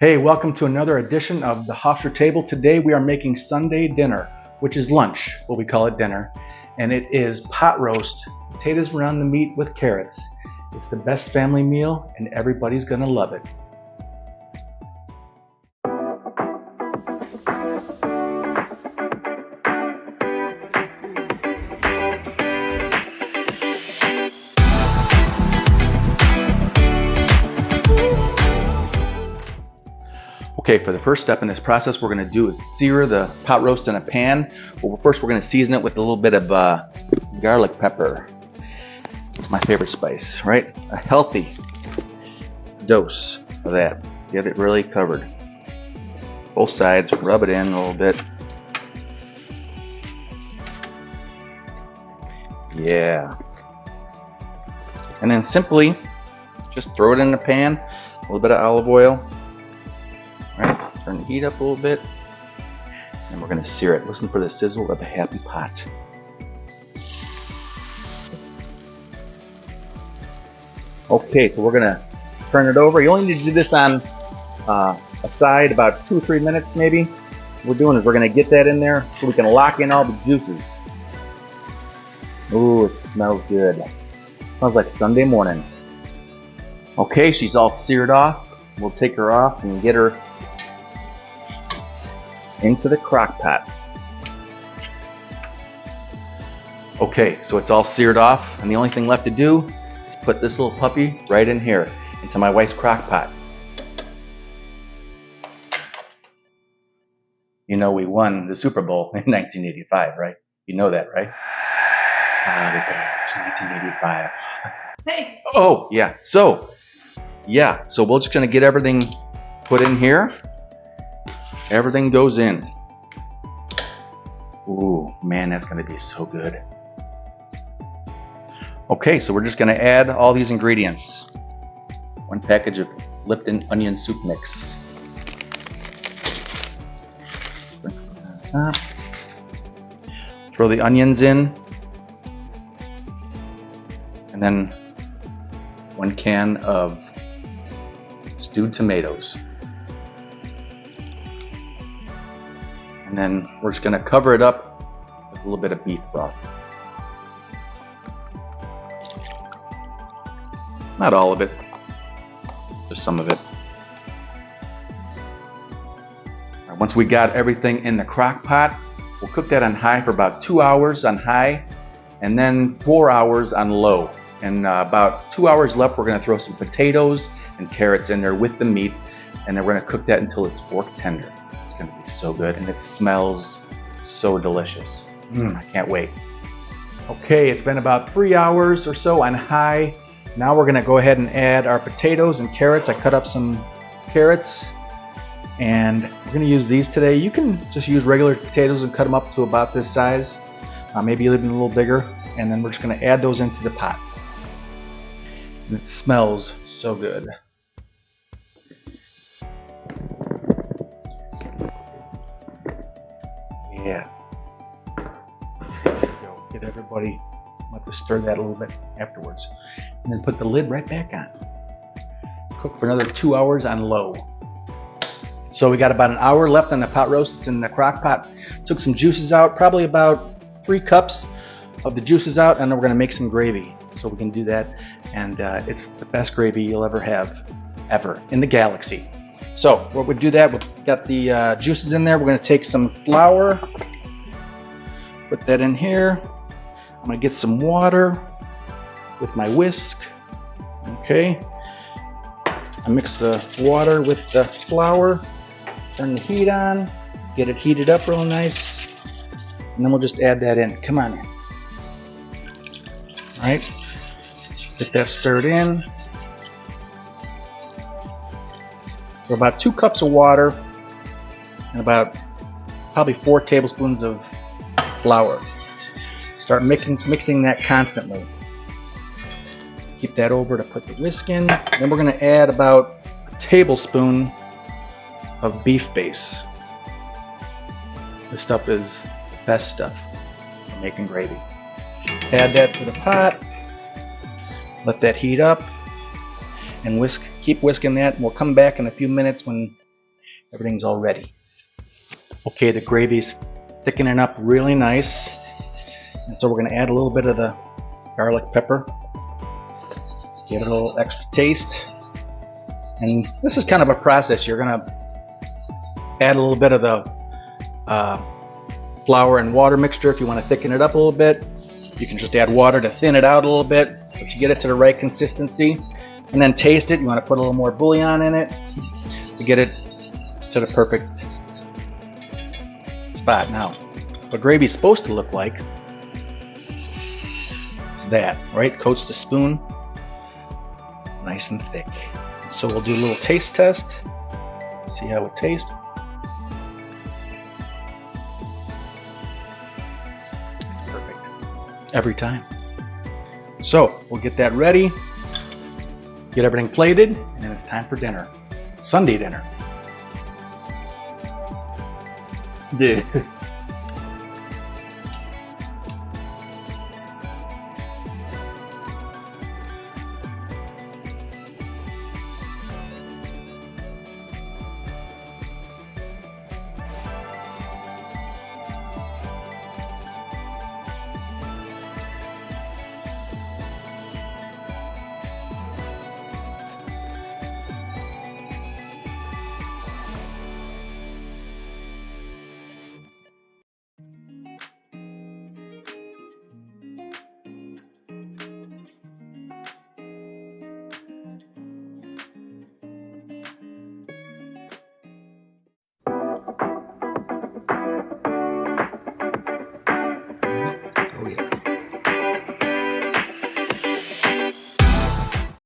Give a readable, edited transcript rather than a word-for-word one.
Hey, welcome to another edition of the Hofstra Table. Today we are making Sunday dinner, which is lunch, but we call it dinner. And it is pot roast, potatoes around the meat with carrots. It's the best family meal and everybody's gonna love it. Okay, for the first step in this process, we're going to do is sear the pot roast in a pan. Well, first we're going to season it with a little bit of garlic pepper. It's my favorite spice, right? A healthy dose of that. Get it really covered. Both sides, rub it in a little bit. Yeah. And then simply just throw it in the pan, a little bit of olive oil. Right, turn the heat up a little bit, and we're going to sear it. Listen for the sizzle of a happy pot. Okay, so we're going to turn it over. You only need to do this on a side about 2 or 3 minutes maybe. What we're doing is we're going to get that in there so we can lock in all the juices. Ooh, it smells good. Smells like Sunday morning. Okay, she's all seared off. We'll take her off and get her into the crock pot. Okay, so it's all seared off, and the only thing left to do is put this little puppy right in here into my wife's crock pot. You know, we won the Super Bowl in 1985, right? You know that, right? Ah, the Bears, 1985. Hey! Oh, yeah. So we're just going to get everything put in here. Everything goes in. Ooh, man, that's going to be so good. Okay, so we're just going to add all these ingredients. 1 package of Lipton onion soup mix. Throw the onions in. And then 1 can of stewed tomatoes. And then we're just going to cover it up with a little bit of beef broth. Not all of it, just some of it. All right, once we got everything in the crock pot, we'll cook that on high for about 2 hours on high, and then 4 hours on low. And about 2 hours left, we're going to throw some potatoes and carrots in there with the meat, and then we're going to cook that until it's fork tender. It's going to be so good, and it smells so delicious. I can't wait. Okay, it's been about 3 hours or so on high. Now we're going to go ahead and add our potatoes and carrots. I cut up some carrots, and we're going to use these today. You can just use regular potatoes and cut them up to about this size, maybe even a little bigger, and then we're just going to add those into the pot. And it smells so good. Yeah. Get everybody. I'm going to stir that a little bit afterwards. And then put the lid right back on. Cook for another 2 hours on low. So we got about an hour left on the pot roast. It's in the crock pot. Took some juices out, probably about 3 cups of the juices out, and then we're going to make some gravy. So we can do that. And it's the best gravy you'll ever have, ever, in the galaxy. So what we do that, we've got the juices in there. We're going to take some flour, put that in here. I'm going to get some water with my whisk. Okay. I mix the water with the flour, turn the heat on, get it heated up real nice, and then we'll just add that in. Come on in. All right. Get that stirred in. So about 2 cups of water and about probably 4 tablespoons of flour. Start mixing that constantly. Keep that over to put the whisk in. Then we're going to add about a tablespoon of beef base. This stuff is the best stuff for making gravy. Add that to the pot. Let that heat up. And keep whisking that. We'll come back in a few minutes when Everything's all ready. Okay, the gravy's thickening up really nice. And so we're going to add a little bit of the garlic pepper. Give it a little extra taste. And this is kind of a process. You're going to add a little bit of the flour and water mixture if you want to thicken it up a little bit. You can just add water to thin it out a little bit, but you get it to the right consistency. And then taste it. You want to put a little more bullion in it to get it to the perfect spot. Now, what gravy is supposed to look like is that, right? Coats the spoon nice and thick. So we'll do a little taste test, see how it tastes. It's perfect every time. So we'll get that ready, get everything plated, and then it's time for dinner. Sunday dinner. Dude.